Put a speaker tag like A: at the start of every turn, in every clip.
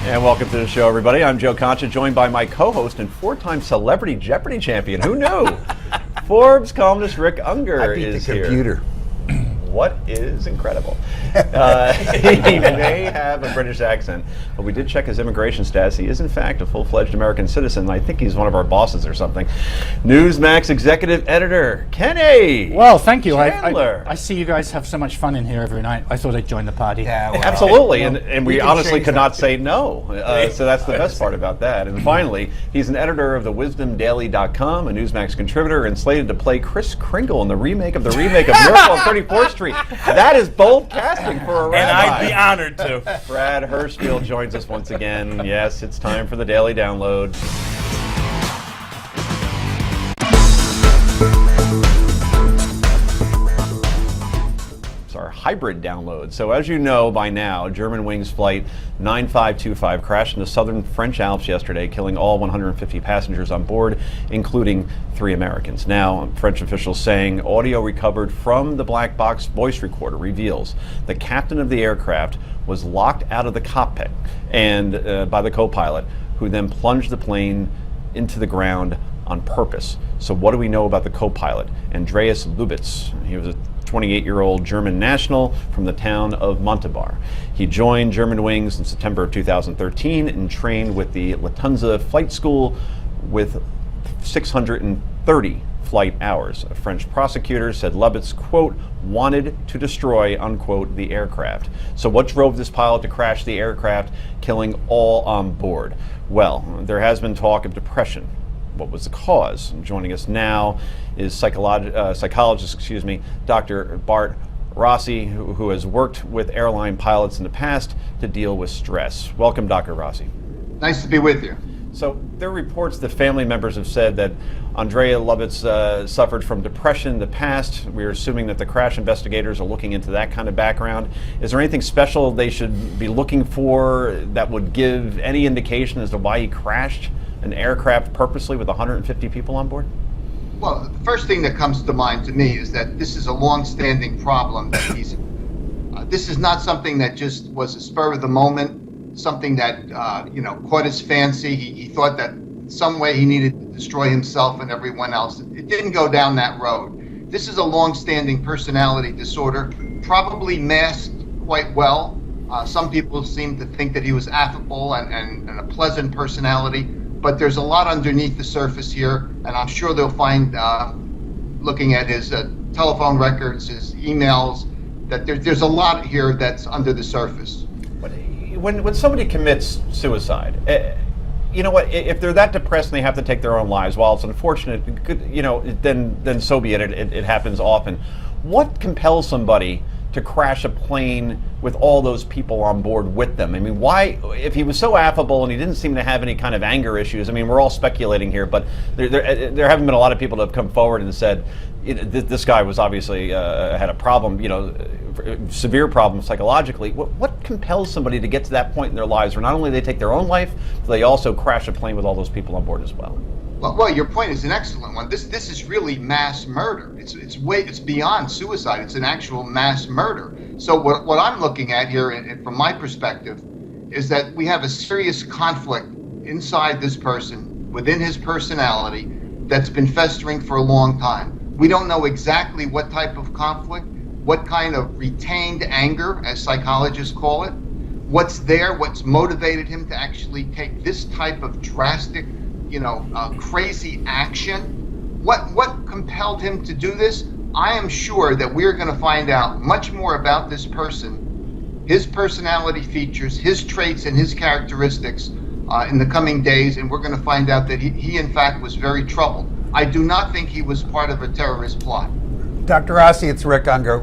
A: And welcome to the show, everybody. I'm Joe Concha, joined by my co-host and four-time Celebrity Jeopardy champion. Who knew? Forbes columnist Rick Unger is here.
B: I beat the computer.
A: What is incredible. He may have a British accent, but we did check his immigration status. He is, in fact, a full-fledged American citizen. I think he's one of our bosses or something. Newsmax executive editor, Kenny.
C: Well, thank you.
A: I
C: see you guys have so much fun in here every night. I thought I'd join the party.
B: Yeah, well,
A: absolutely, and we honestly could not
B: that.
A: say no. So that's the best part about that. And finally, he's an editor of the WisdomDaily.com, a Newsmax contributor, and slated to play Kris Kringle in the remake of Miracle on 34th Street. That is bold casting for a rabbi.
D: And I'd be honored to.
A: Brad Hirschfield joins us once again. Yes, it's time for the Daily Download. It's our hybrid download. So as you know by now, Germanwings flight 9525 crashed in the southern French Alps yesterday, killing all 150 passengers on board, including 3 Americans. Now, French officials saying audio recovered from the black box voice recorder reveals the captain of the aircraft was locked out of the cockpit and by the co-pilot, who then plunged the plane into the ground on purpose. So what do we know about the co-pilot? Andreas Lubitz. He was a 28-year-old German national from the town of Montebar. He joined Germanwings in September of 2013 and trained with the Lufthansa Flight School with 630 flight hours. A French prosecutor said Lubitz, quote, wanted to destroy, unquote, the aircraft. So what drove this pilot to crash the aircraft, killing all on board? Well, there has been talk of depression. What was the cause? And joining us now is psychologist, Dr. Bart Rossi, who has worked with airline pilots in the past to deal with stress. Welcome, Dr. Rossi.
E: Nice to be with you.
A: So there are reports that family members have said that Andrea Lubitz suffered from depression in the past. We're assuming that the crash investigators are looking into that kind of background. Is there anything special they should be looking for that would give any indication as to why he crashed an aircraft purposely with 150 people on board?
E: Well, the first thing that comes to mind to me is that this is a long-standing problem that he's. This is not something that just was a spur of the moment, something that caught his fancy. He thought that some way he needed to destroy himself and everyone else. It didn't go down that road. This is a long-standing personality disorder, probably masked quite well. Some people seem to think that he was affable and a pleasant personality. But there's a lot underneath the surface here, and I'm sure they'll find, looking at his telephone records, his emails, that there's a lot here that's under the surface.
A: When somebody commits suicide, you know what? If they're that depressed and they have to take their own lives, while it's unfortunate, then so be it. It happens often. What compels somebody to crash a plane with all those people on board with them? I mean, why, if he was so affable and he didn't seem to have any kind of anger issues, I mean, we're all speculating here, but there haven't been a lot of people that have come forward and said, this guy was obviously had a problem, severe problem psychologically. What compels somebody to get to that point in their lives where not only they take their own life, they also crash a plane with all those people on board as well?
E: Well, your point is an excellent one. This is really mass murder. It's beyond suicide. It's an actual mass murder. So what I'm looking at here, and from my perspective, is that we have a serious conflict inside this person, within his personality, that's been festering for a long time. We don't know exactly what type of conflict, what kind of retained anger, as psychologists call it, what's there, what's motivated him to actually take this type of drastic, crazy action. What compelled him to do this? I am sure that we're going to find out much more about this person, his personality features, his traits, and his characteristics in the coming days, and we're going to find out that he in fact was very troubled. I do not think he was part of a terrorist plot.
B: Dr. Rossi, it's Rick Unger.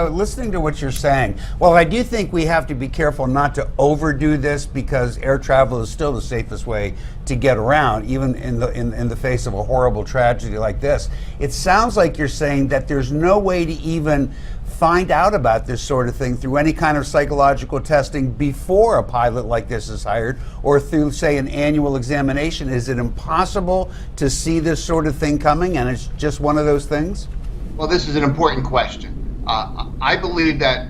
B: Listening to what you're saying, well, I do think we have to be careful not to overdo this, because air travel is still the safest way to get around, even in the face of a horrible tragedy like this. It sounds like you're saying that there's no way to even find out about this sort of thing through any kind of psychological testing before a pilot like this is hired, or through, say, an annual examination. Is it impossible to see this sort of thing coming, and it's just one of those things?
E: Well, this is an important question. I believe that,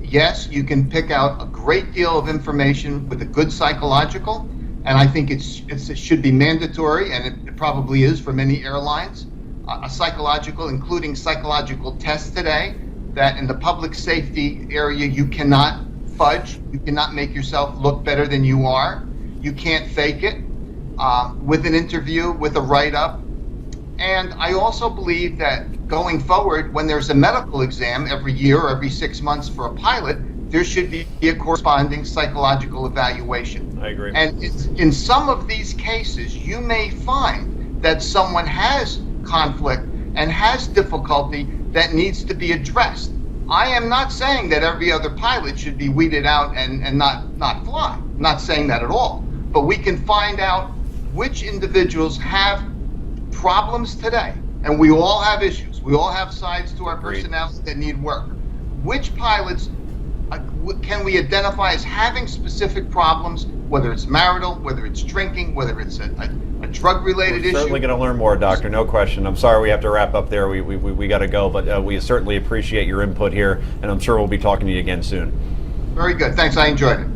E: yes, you can pick out a great deal of information with a good psychological, and I think it should be mandatory, and it probably is for many airlines, a psychological, including psychological tests today, that in the public safety area you cannot fudge, you cannot make yourself look better than you are, you can't fake it with an interview, with a write-up. And I also believe that going forward, when there's a medical exam every year or every 6 months for a pilot, there should be a corresponding psychological evaluation.
A: I agree.
E: And in some of these cases, you may find that someone has conflict and has difficulty that needs to be addressed. I am not saying that every other pilot should be weeded out and not fly. I'm not saying that at all. But we can find out which individuals have problems today, and we all have issues. We all have sides to our personality that need work. Which pilots can we identify as having specific problems, whether it's marital, whether it's drinking, whether it's a drug-related issue?
A: Certainly going to learn more, Doctor, no question. I'm sorry we have to wrap up there. We got to go, but we certainly appreciate your input here, and I'm sure we'll be talking to you again soon.
E: Very good. Thanks. I enjoyed it.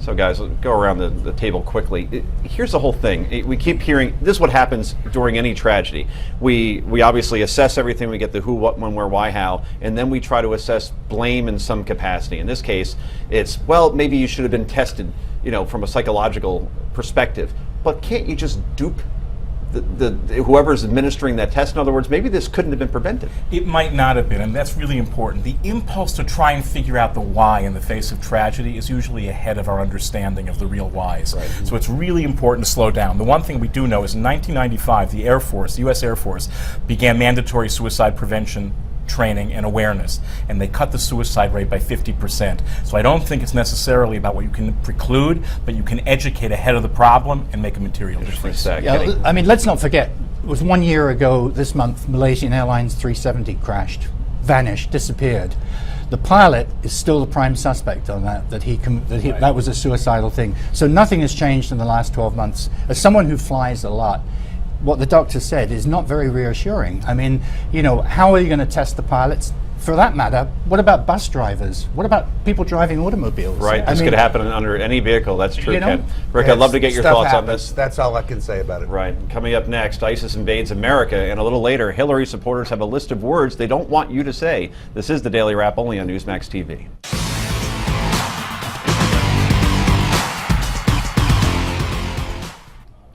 A: So guys, let's go around the table quickly. Here's the whole thing. We keep hearing, this is what happens during any tragedy. We obviously assess everything. We get the who, what, when, where, why, how, and then we try to assess blame in some capacity. In this case, it's, well, maybe you should have been tested, from a psychological perspective. But can't you just dupe whoever's administering that test? In other words, maybe this couldn't have been prevented.
D: It might not have been, and that's really important. The impulse to try and figure out the why in the face of tragedy is usually ahead of our understanding of the real whys. Right. So it's really important to slow down. The one thing we do know is in 1995, the Air Force, the U.S. Air Force, began mandatory suicide prevention training and awareness, and they cut the suicide rate by 50%. So I don't think it's necessarily about what you can preclude, but you can educate ahead of the problem and make a material difference.
C: Yeah, I mean, let's not forget, it was 1 year ago this month, Malaysian Airlines 370 crashed, vanished, disappeared. The pilot is still the prime suspect on that, that was a suicidal thing. So nothing has changed in the last 12 months. As someone who flies a lot, what the doctor said is not very reassuring. I mean, how are you going to test the pilots? For that matter, what about bus drivers? What about people driving automobiles?
A: Right, this could happen under any vehicle. That's true, Ken. Rick,
B: Yes,
A: I'd love to get your
B: stuff
A: thoughts on
B: happens.
A: this.
B: That's all I can say about it.
A: Right. Coming up next, ISIS invades America, and a little later, Hillary supporters have a list of words they don't want you to say. This is the Daily Wrap, only on Newsmax TV.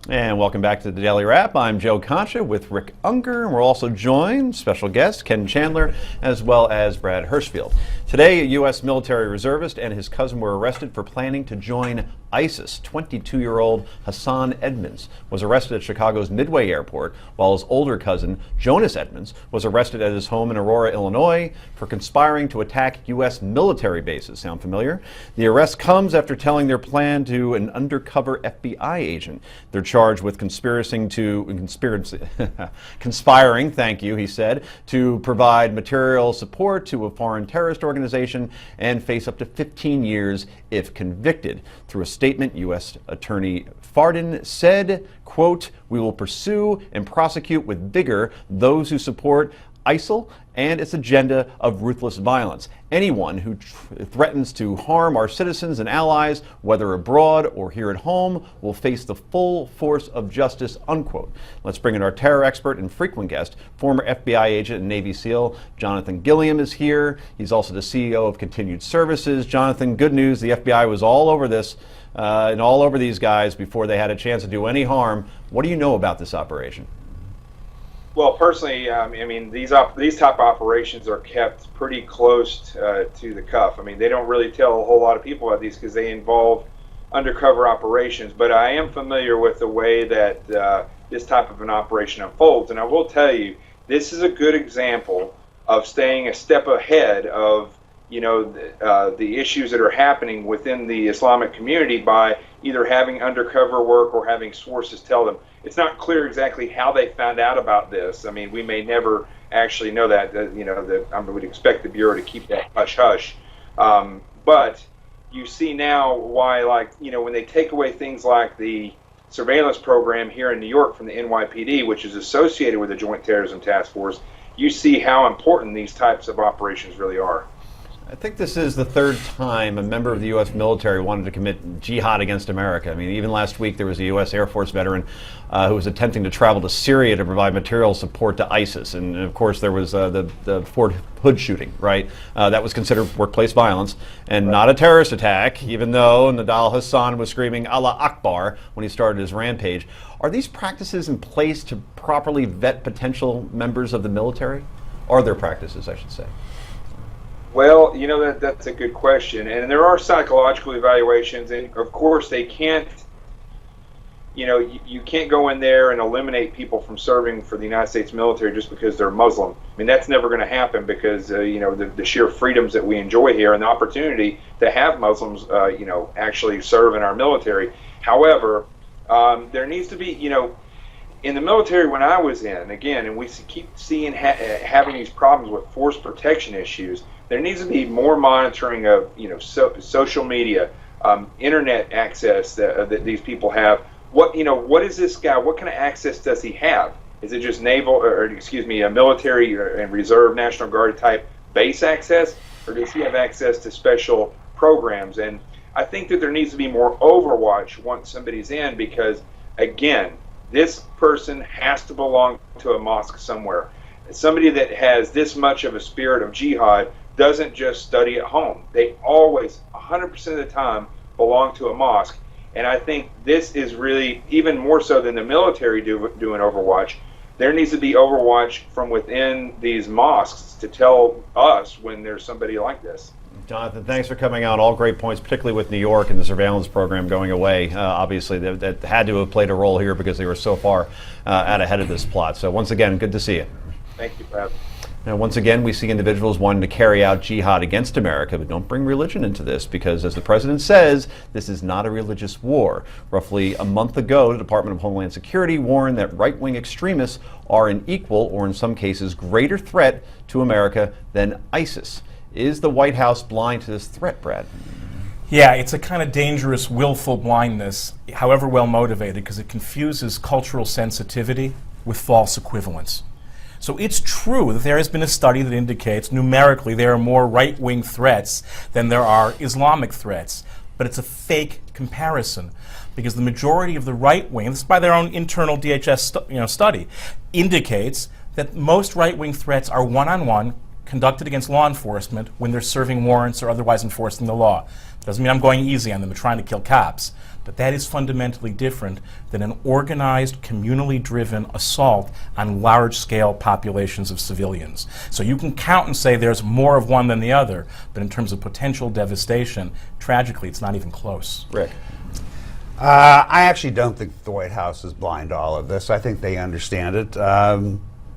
A: And welcome back to the Daily Wrap. I'm Joe Concha with Rick Unger, and we're also joined, special guest, Ken Chandler, as well as Brad Hirschfield. Today, a U.S. military reservist and his cousin were arrested for planning to join ISIS. 22-year-old Hassan Edmonds was arrested at Chicago's Midway Airport, while his older cousin, Jonas Edmonds, was arrested at his home in Aurora, Illinois, for conspiring to attack U.S. military bases. Sound familiar? The arrest comes after telling their plan to an undercover FBI agent. They're charged with conspiring, thank you, he said, to provide material support to a foreign terrorist organization and face up to 15 years if convicted. Through a statement, U.S. Attorney Fardin said, quote, "We will pursue and prosecute with vigor those who support ISIL and its agenda of ruthless violence. Anyone who threatens to harm our citizens and allies, whether abroad or here at home, will face the full force of justice," unquote. Let's bring in our terror expert and frequent guest, former FBI agent and Navy SEAL, Jonathan Gilliam is here. He's also the CEO of Continued Services. Jonathan, good news, the FBI was all over this and all over these guys before they had a chance to do any harm. What do you know about this operation?
F: Well, personally, I mean, these type of operations are kept pretty close to the cuff. I mean, they don't really tell a whole lot of people about these because they involve undercover operations. But I am familiar with the way that this type of an operation unfolds. And I will tell you, this is a good example of staying a step ahead of, the issues that are happening within the Islamic community by either having undercover work or having sources tell them. It's not clear exactly how they found out about this. I mean, we may never actually know that. I would expect the Bureau to keep that hush-hush. But you see now why, when they take away things like the surveillance program here in New York from the NYPD, which is associated with the Joint Terrorism Task Force, you see how important these types of operations really are.
A: I think this is the third time a member of the U.S. military wanted to commit jihad against America. I mean, even last week there was a U.S. Air Force veteran who was attempting to travel to Syria to provide material support to ISIS. And of course, there was the Fort Hood shooting, right? That was considered workplace violence and not a terrorist attack, even though Nidal Hassan was screaming Allah Akbar when he started his rampage. Are these practices in place to properly vet potential members of the military? Are there practices, I should say?
F: Well, you know, that's a good question. And there are psychological evaluations, and of course they can't, you know, you can't go in there and eliminate people from serving for the United States military just because they're Muslim. I mean, that's never going to happen because, you know, the sheer freedoms that we enjoy here and the opportunity to have Muslims, you know, actually serve in our military. However, there needs to be, you know, in the military when I was in, again, and we keep seeing having these problems with force protection issues, there needs to be more monitoring of, you know, social media, internet access that these people have. What, you know, what is this guy? What kind of access does he have? Is it just naval, or excuse me, a military and reserve National Guard type base access, or does he have access to special programs? And I think that there needs to be more overwatch once somebody's in, because again, this person has to belong to a mosque somewhere. Somebody that has this much of a spirit of jihad doesn't just study at home. They always, 100% of the time, belong to a mosque. And I think this is really, even more so than the military doing overwatch, there needs to be overwatch from within these mosques to tell us when there's somebody like this.
A: Jonathan, thanks for coming on. All great points, particularly with New York and the surveillance program going away. Obviously, that had to have played a role here because they were so far out ahead of this plot. So once again, good to see you.
F: Thank you, Pat.
A: Now, once again, we see individuals wanting to carry out jihad against America, but don't bring religion into this because, as the president says, this is not a religious war. Roughly a month ago, the Department of Homeland Security warned that right-wing extremists are an equal, or in some cases, greater threat to America than ISIS. Is the White House blind to this threat, Brad?
D: Yeah, it's a kind of dangerous, willful blindness, however well motivated, because it confuses cultural sensitivity with false equivalence. So it's true that there has been a study that indicates numerically there are more right-wing threats than there are Islamic threats. But it's a fake comparison because the majority of the right-wing, this is by their own internal DHS study, indicates that most right-wing threats are one-on-one, conducted against law enforcement when they're serving warrants or otherwise enforcing the law. Doesn't mean I'm going easy on them and trying to kill cops. But that is fundamentally different than an organized, communally driven assault on large-scale populations of civilians. So you can count and say there's more of one than the other, but in terms of potential devastation, tragically, it's not even close.
A: Rick?
B: I actually don't think the White House is blind to all of this. I think they understand it.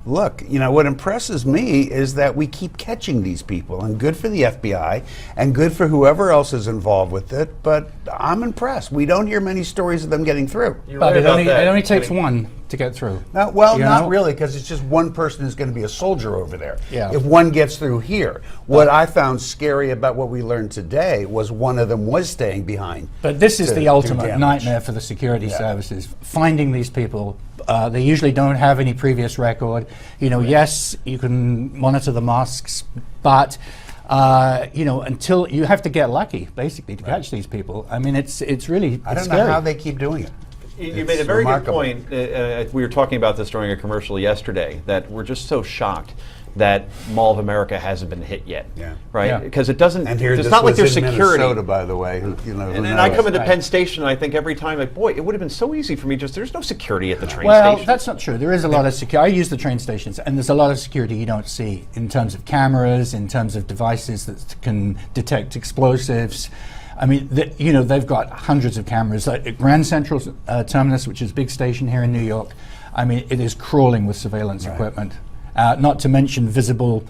B: Look, you know, what impresses me is that we keep catching these people, and good for the FBI and good for whoever else is involved with it, but I'm impressed. We don't hear many stories of them getting through.
C: But it only takes one to get through.
B: Well,
C: You
B: not
C: know?
B: really, because it's just one person who's going to be a soldier over there.
C: Yeah.
B: If one gets through here. What I found scary about what we learned today was one of them was staying behind.
C: But this is
B: to
C: the
B: do
C: ultimate
B: damage.
C: nightmare for the security services, finding these people. They usually don't have any previous record. You know, yes, you can monitor the mosques, but you know, until you have to get lucky, basically, to catch these people. I mean, it's really
B: I don't
C: scary.
B: know how they keep doing it.
A: You
B: It's
A: made a very
B: remarkable.
A: good point. We were talking about this during a commercial yesterday, that we're just so shocked that Mall of America hasn't been hit yet,
B: Yeah.
A: right?
C: Yeah.
A: Because it doesn't.
B: And here,
A: it's
B: this
A: not like
B: was
A: there's
B: in
A: security.
B: Minnesota, by the way. Who, you know, who
A: And I
B: knows?
A: come into
C: Right.
A: Penn Station, and I think every time, like, boy, it would have been so easy for me. Just there's no security at the train
C: Well,
A: station.
C: that's not true. There is a lot of security. I use the train stations, and there's a lot of security you don't see in terms of cameras, in terms of devices that can detect explosives. I mean, you know, they've got hundreds of cameras. At Grand Central Terminus, which is a big station here in New York, I mean, it is crawling with surveillance equipment. Not to mention visible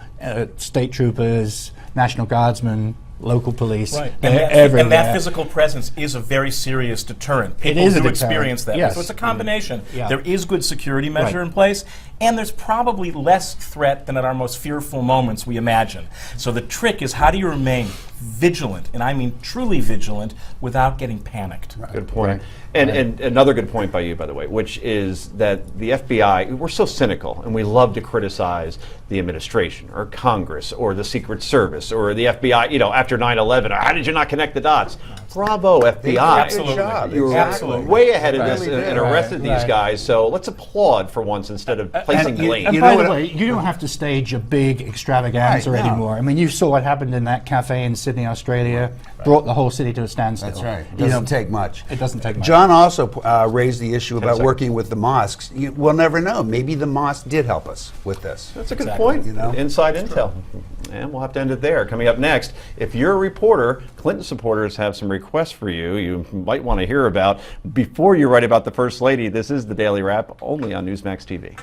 C: state troopers, National Guardsmen, local police.
D: Right.
C: They're
D: And
C: everywhere.
D: that physical presence is a very serious deterrent. People
C: is a
D: do
C: deterrent,
D: experience that.
C: yes.
D: So it's a combination.
C: Yeah.
D: There is good security measure
C: Right.
D: in place, and there's probably less threat than at our most fearful moments we imagine. So the trick is, how do you remain vigilant, and I mean truly vigilant, without getting panicked.
A: Good point.
C: Right.
A: And another good point by you, by the way, which is that the FBI, we're so cynical and we love to criticize the administration or Congress or the Secret Service or the FBI, after 9/11. How did you not connect the dots? Bravo, FBI.
B: They did a
D: Absolutely.
B: good job.
A: You were
D: Absolutely.
A: way ahead of
B: Right.
A: this
B: Really
A: and
B: did.
A: arrested these
C: Right.
A: guys. So let's applaud for once instead of placing
B: you-
A: blame.
C: And
B: You
C: by
B: know
C: the
B: what-
C: way, you don't have to stage a big extravaganza
B: Right, no.
C: anymore. I mean, you saw what happened in that cafe in Sydney, Australia. Brought the whole city to a standstill.
B: That's right. It
C: You know,
B: doesn't take much.
C: It doesn't take much.
B: John also raised the issue about
A: seconds.
B: working with the mosques. We'll never know. Maybe the mosque did help us with this.
A: That's a good
D: Exactly.
A: point.
B: You know?
A: Inside intel. And we'll have to end it there. Coming up next, if you're a reporter, Clinton supporters have some requests for you might want to hear about before you write about the First Lady. This is the Daily Wrap, only on Newsmax TV.